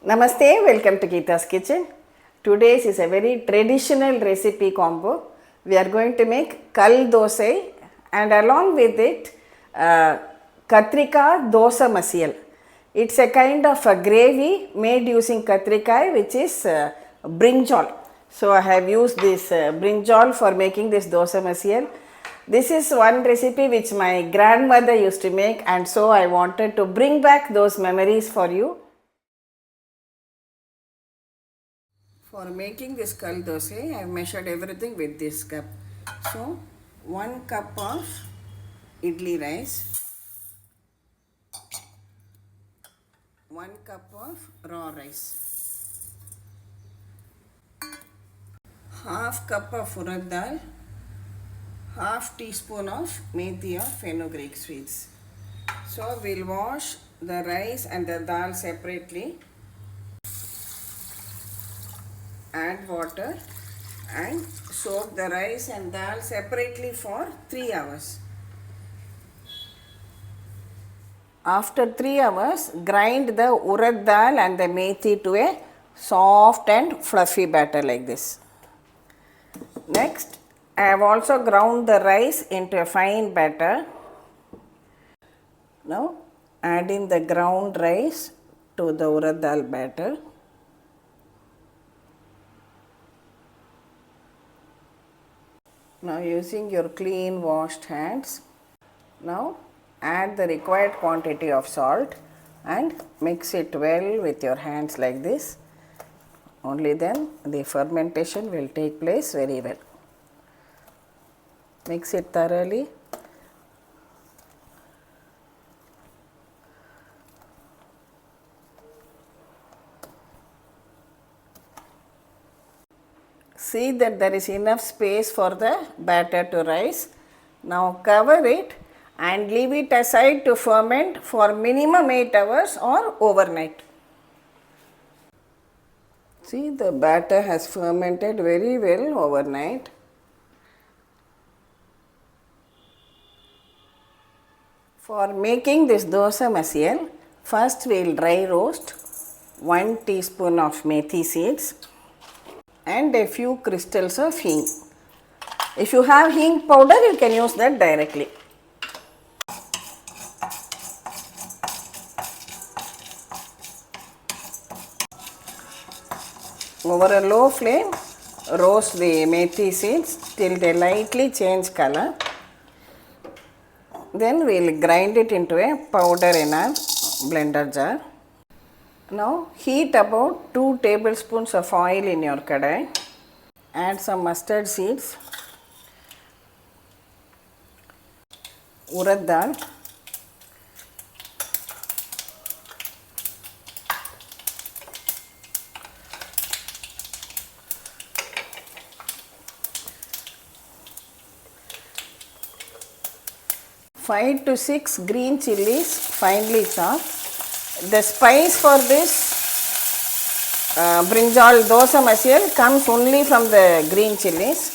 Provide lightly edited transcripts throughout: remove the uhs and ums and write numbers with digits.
Namaste, welcome to Gita's kitchen. Today's is a very traditional recipe combo. We are going to make Kal Dosai and along with it Kathrikai Masiyal. It's a kind of a gravy made using Kathrikai, which is Brinjal. So I have used this Brinjal for making this dosa masiyal. This is one recipe which my grandmother used to make, and so I wanted to bring back those memories for you. For making this Kal Dosai, I have measured everything with this cup. So 1 cup of idli rice, 1 cup of raw rice, half cup of Urad dal, half teaspoon of Methi or fenugreek seeds. So we'll wash the rice and the dal separately, add water and soak the rice and dal separately for 3 hours. After 3 hours, grind the Urad dal and the Methi to a soft and fluffy batter like this. Next, I have also ground the rice into a fine batter. Now, add in the ground rice to the Urad dal batter. Now, using your clean washed hands, now add the required quantity of salt and mix it well with your hands like this. Only then the fermentation will take place very well. Mix it thoroughly. See that there is enough space for the batter to rise. Now cover it and leave it aside to ferment for minimum 8 hours or overnight. See, the batter has fermented very well overnight. For making this dosa masiyal, first we will dry roast 1 teaspoon of methi seeds and a few crystals of hing. If you have hing powder, you can use that directly. Over a low flame, roast the methi seeds till they lightly change color. Then we will grind it into a powder in a blender jar. Now heat about 2 tablespoons of oil in your kadai. Add some mustard seeds, urad dal, five to 6 green chillis finely chopped. The spice for this Brinjal dosa masiyal comes only from the green chillis.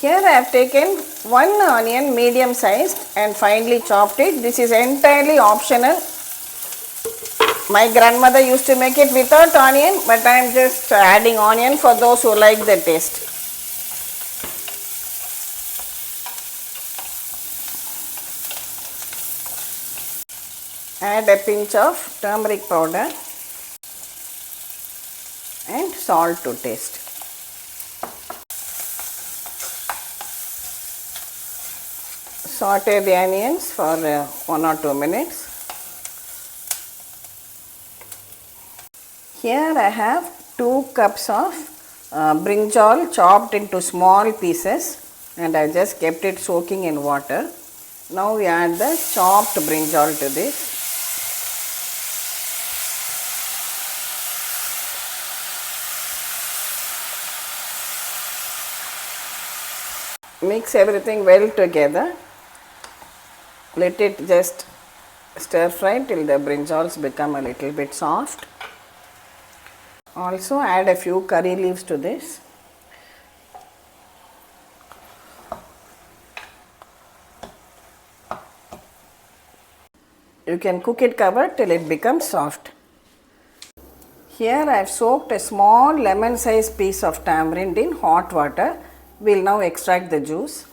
Here I have taken 1 onion medium sized and finely chopped it. This is entirely optional. My grandmother used to make it without onion, but I am just adding onion for those who like the taste. Add a pinch of turmeric powder and salt to taste. Saute the onions for 1 or 2 minutes. Here I have 2 cups of brinjal chopped into small pieces, and I just kept it soaking in water. Now we add the chopped brinjal to this. Mix everything well together. Let it just stir fry till the brinjals become a little bit soft. Also add a few curry leaves to this. You can cook it covered till it becomes soft. Here I have soaked a small lemon sized piece of tamarind in hot water. We will now extract the juice.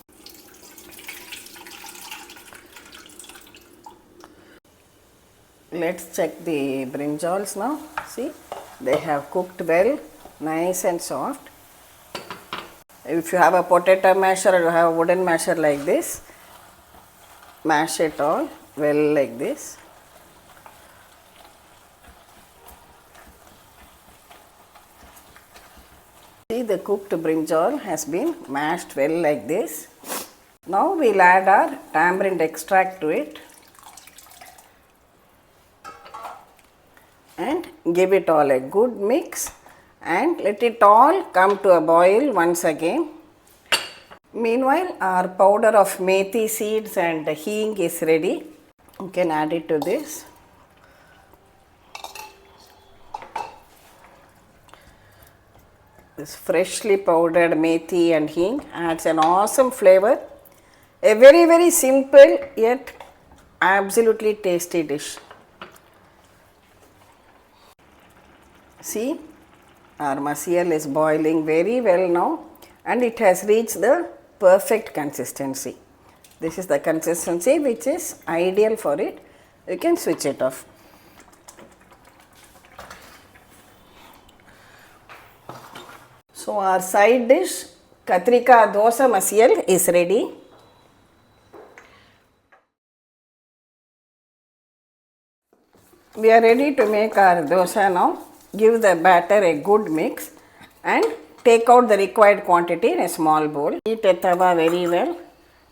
Let's check the brinjals now. See, they have cooked well, nice and soft. If you have a potato masher or you have a wooden masher like this, mash it all well like this. See, the cooked brinjal has been mashed well like this. Now we will add our tamarind extract to it and give it all a good mix and let it all come to a boil once again. Meanwhile, our powder of methi seeds and hing is ready. You can add it to this. This freshly powdered methi and hing adds an awesome flavor. A very simple yet absolutely tasty dish. See, our masiyal is boiling very well now and it has reached the perfect consistency. This is the consistency which is ideal for it. You can switch it off. So our side dish Kathrikai Masiyal is ready. We are ready to make our dosa now. Give the batter a good mix and take out the required quantity in a small bowl. Heat a tawa very well.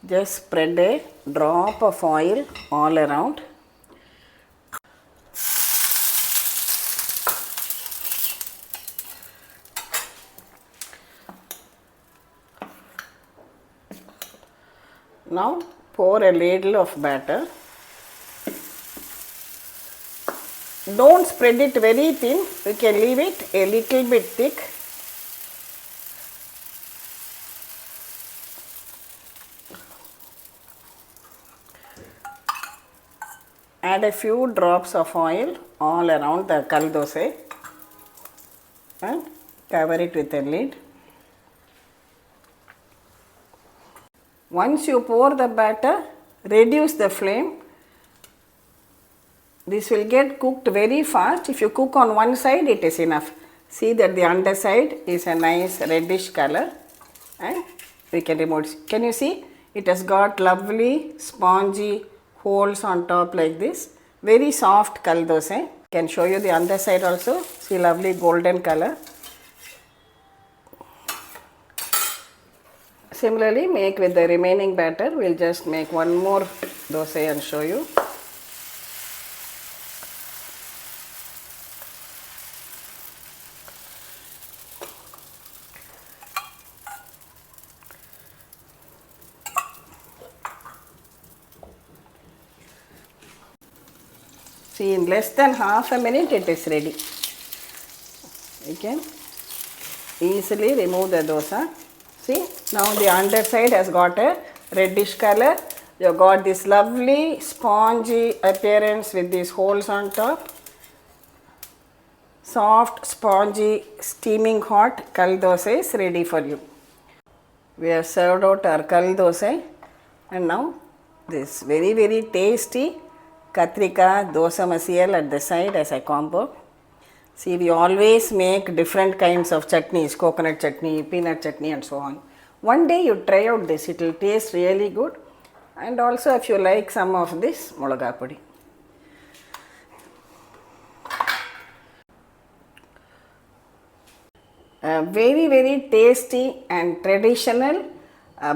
Just spread a drop of oil all around. Now pour a ladle of batter. Don't spread it very thin, you can leave it a little bit thick. Add a few drops of oil all around the Kal Dosai and cover it with a lid. Once you pour the batter, reduce the flame. This will get cooked very fast. If you cook on one side, it is enough. See that the underside is a nice reddish color and we can remove it. Can you see? It has got lovely spongy holes on top like this. Very soft Kal Dosai. Can show you the underside also. See, lovely golden color. Similarly, make with the remaining batter. We will just make one more dosai and show you. See, in less than half a minute it is ready. You can easily remove the dosa. See, now the underside has got a reddish color. You have got this lovely spongy appearance with these holes on top. Soft, spongy, steaming hot Kal Dosai is ready for you. We have served out our Kal Dosai and now this very tasty Kathrikai Masiyal at the side as a combo. See, we always make different kinds of chutneys, coconut chutney, peanut chutney and so on. One day you try out this, it will taste really good. And also if you like some of this mulaga podi. A very tasty and traditional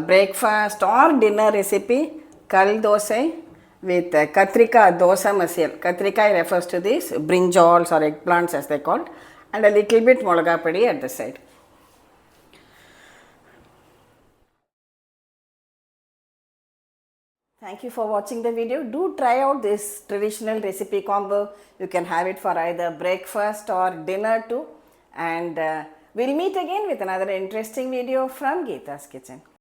breakfast or dinner recipe Kal Dosai with Kathrikai Masiyal. Kathrikai refers to these brinjals or eggplants as they called, and a little bit mulaga padi at the side. Thank you for watching the video. Do try out this traditional recipe combo. You can have it for either breakfast or dinner too. And we'll meet again with another interesting video from Gita's Kitchen.